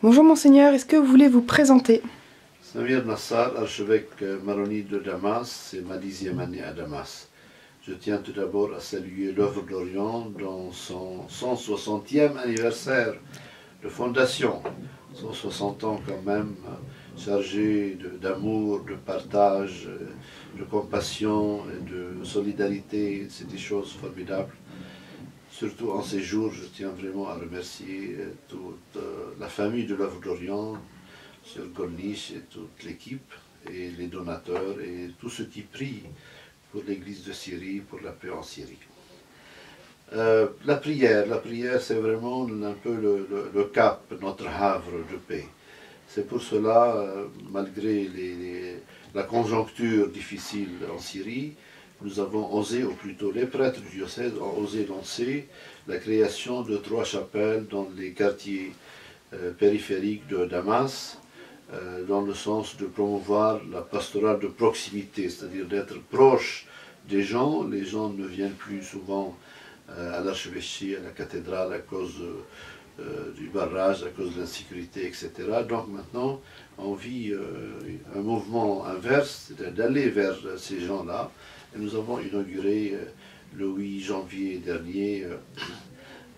Bonjour Monseigneur, est-ce que vous voulez vous présenter? Samir Nassar, archevêque maronite de Damas, c'est ma 10e année à Damas. Je tiens tout d'abord à saluer l'œuvre d'Orient dans son 160e anniversaire de fondation. 160 ans quand même, chargé d'amour, de partage, de compassion et de solidarité, c'est des choses formidables. Surtout en ces jours, je tiens vraiment à remercier toute la famille de l'œuvre d'Orient, M. Gornish et toute l'équipe, et les donateurs, et tous ceux qui prient pour l'Église de Syrie, pour la paix en Syrie. La prière c'est vraiment un peu le cap, notre havre de paix. C'est pour cela, malgré la conjoncture difficile en Syrie, nous avons osé, ou plutôt les prêtres du diocèse ont osé lancer la création de 3 chapelles dans les quartiers périphériques de Damas, dans le sens de promouvoir la pastorale de proximité, c'est-à-dire d'être proche des gens. Les gens ne viennent plus souvent à l'archevêché, à la cathédrale à cause du barrage, à cause de l'insécurité, etc. Donc maintenant, on vit un mouvement inverse, d'aller vers ces gens-là. Et nous avons inauguré le 8 janvier dernier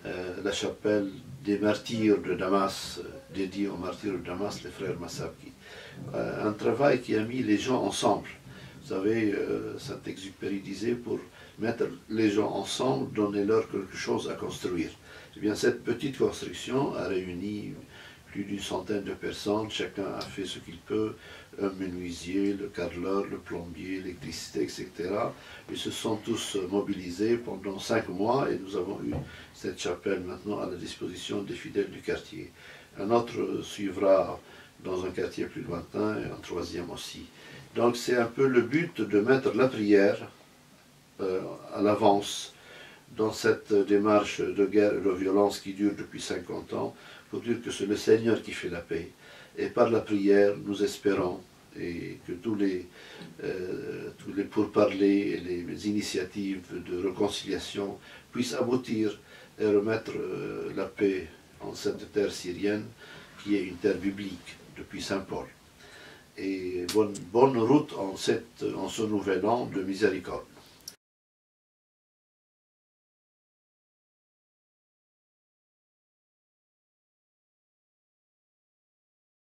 la chapelle des martyrs de Damas, dédiée aux martyrs de Damas, les frères Massabki. Un travail qui a mis les gens ensemble. Vous savez, Saint-Exupéry disait, pour mettre les gens ensemble, donner-leur quelque chose à construire. Eh bien, cette petite construction a réuni plus d'une centaine de personnes, chacun a fait ce qu'il peut, un menuisier, le carreleur, le plombier, l'électricité, etc. Ils se sont tous mobilisés pendant 5 mois et nous avons eu cette chapelle maintenant à la disposition des fidèles du quartier. Un autre suivra dans un quartier plus lointain et un 3e aussi. Donc c'est un peu le but de mettre la prière à l'avance dans cette démarche de guerre et de violence qui dure depuis 50 ans, pour dire que c'est le Seigneur qui fait la paix. Et par la prière, nous espérons et que tous les pourparlers et les initiatives de réconciliation puissent aboutir et remettre la paix en cette terre syrienne, qui est une terre biblique depuis Saint Paul. Et bonne route en ce nouvel an de miséricorde.